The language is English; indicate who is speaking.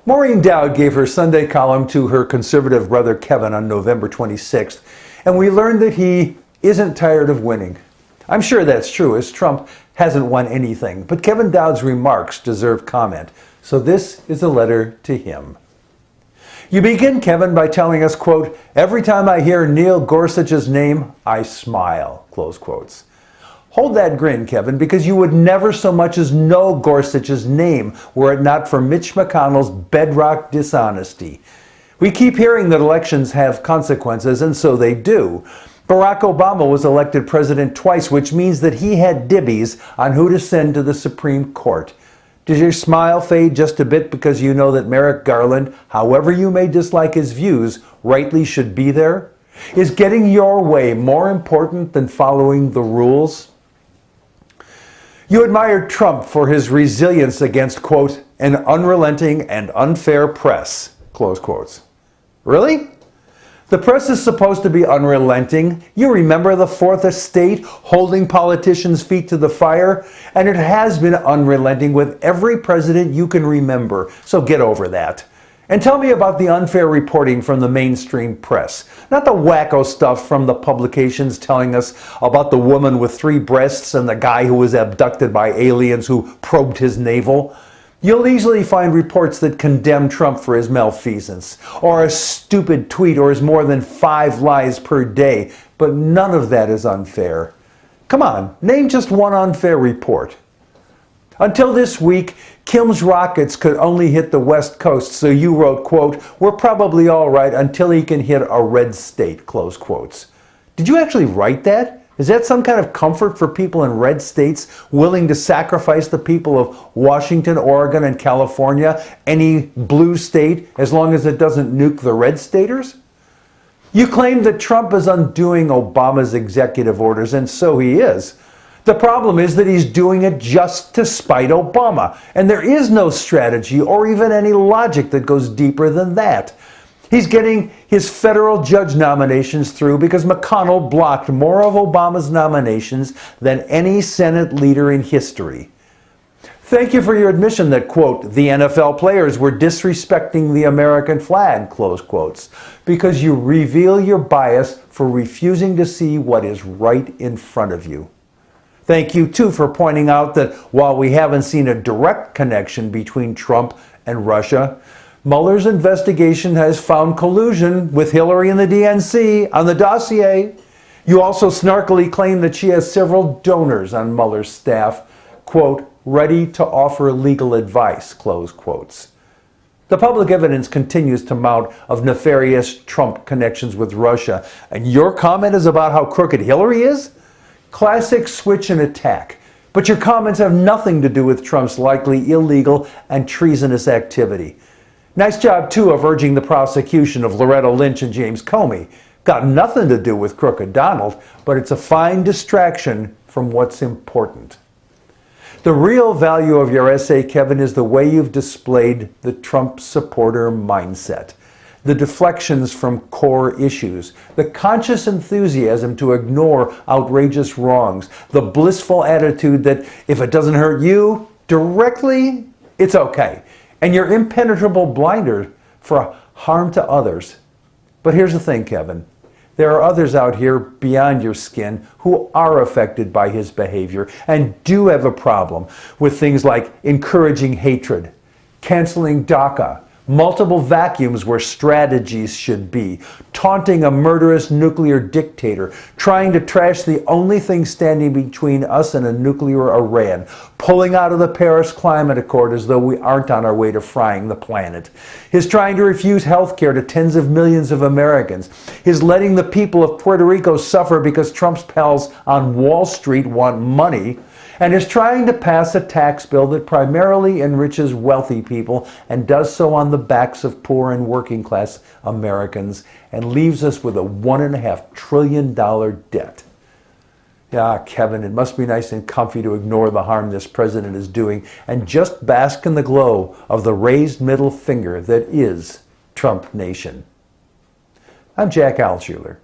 Speaker 1: Maureen Dowd gave her Sunday column to her conservative brother Kevin on November 26th, and we learned that he isn't tired of winning. I'm sure that's true, as Trump hasn't won anything, but Kevin Dowd's remarks deserve comment, so this is a letter to him. You begin, Kevin, by telling us, quote, "Every time I hear Neil Gorsuch's name, I smile," close quotes. Hold that grin, Kevin, because you would never so much as know Gorsuch's name were it not for Mitch McConnell's bedrock dishonesty. We keep hearing that elections have consequences, and so they do. Barack Obama was elected president twice, which means that he had dibbies on who to send to the Supreme Court. Does your smile fade just a bit because you know that Merrick Garland, however you may dislike his views, rightly should be there? Is getting your way more important than following the rules? You admired Trump for his resilience against, quote, "an unrelenting and unfair press," close quotes. Really? The press is supposed to be unrelenting. You remember the Fourth Estate holding politicians' feet to the fire? And it has been unrelenting with every president you can remember. So get over that. And tell me about the unfair reporting from the mainstream press. Not the wacko stuff from the publications telling us about the woman with 3 breasts and the guy who was abducted by aliens who probed his navel. You'll easily find reports that condemn Trump for his malfeasance, or a stupid tweet, or his more than 5 lies per day, but none of that is unfair. Come on, name just one unfair report. Until this week, Kim's rockets could only hit the West Coast, so you wrote, quote, "We're probably all right until he can hit a red state," close quotes. Did you actually write that? Is that some kind of comfort for people in red states willing to sacrifice the people of Washington, Oregon, and California, any blue state, as long as it doesn't nuke the red staters? You claim that Trump is undoing Obama's executive orders, and so he is. The problem is that he's doing it just to spite Obama, and there is no strategy or even any logic that goes deeper than that. He's getting his federal judge nominations through because McConnell blocked more of Obama's nominations than any Senate leader in history. Thank you for your admission that, quote, "the NFL players were disrespecting the American flag," close quotes, because you reveal your bias for refusing to see what is right in front of you. Thank you, too, for pointing out that while we haven't seen a direct connection between Trump and Russia, Mueller's investigation has found collusion with Hillary and the DNC on the dossier. You also snarkily claim that she has several donors on Mueller's staff, quote, "ready to offer legal advice," close quotes. The public evidence continues to mount of nefarious Trump connections with Russia, and your comment is about how crooked Hillary is? Classic switch and attack. But your comments have nothing to do with Trump's likely illegal and treasonous activity. Nice job, too, of urging the prosecution of Loretta Lynch and James Comey. Got nothing to do with Crooked Donald, but it's a fine distraction from what's important. The real value of your essay, Kevin, is the way you've displayed the Trump supporter mindset. The deflections from core issues, the conscious enthusiasm to ignore outrageous wrongs, the blissful attitude that if it doesn't hurt you directly, it's okay, and your impenetrable blinder for harm to others. But here's the thing, Kevin. There are others out here beyond your skin who are affected by his behavior and do have a problem with things like encouraging hatred, canceling DACA, multiple vacuums where strategies should be, taunting a murderous nuclear dictator, trying to trash the only thing standing between us and a nuclear Iran, pulling out of the Paris Climate Accord as though we aren't on our way to frying the planet, his trying to refuse health care to tens of millions of Americans, his letting the people of Puerto Rico suffer because Trump's pals on Wall Street want money, and is trying to pass a tax bill that primarily enriches wealthy people and does so on the backs of poor and working class Americans and leaves us with a $1.5 trillion debt. Yeah, Kevin, it must be nice and comfy to ignore the harm this president is doing and just bask in the glow of the raised middle finger that is Trump Nation. I'm Jack Altshuler.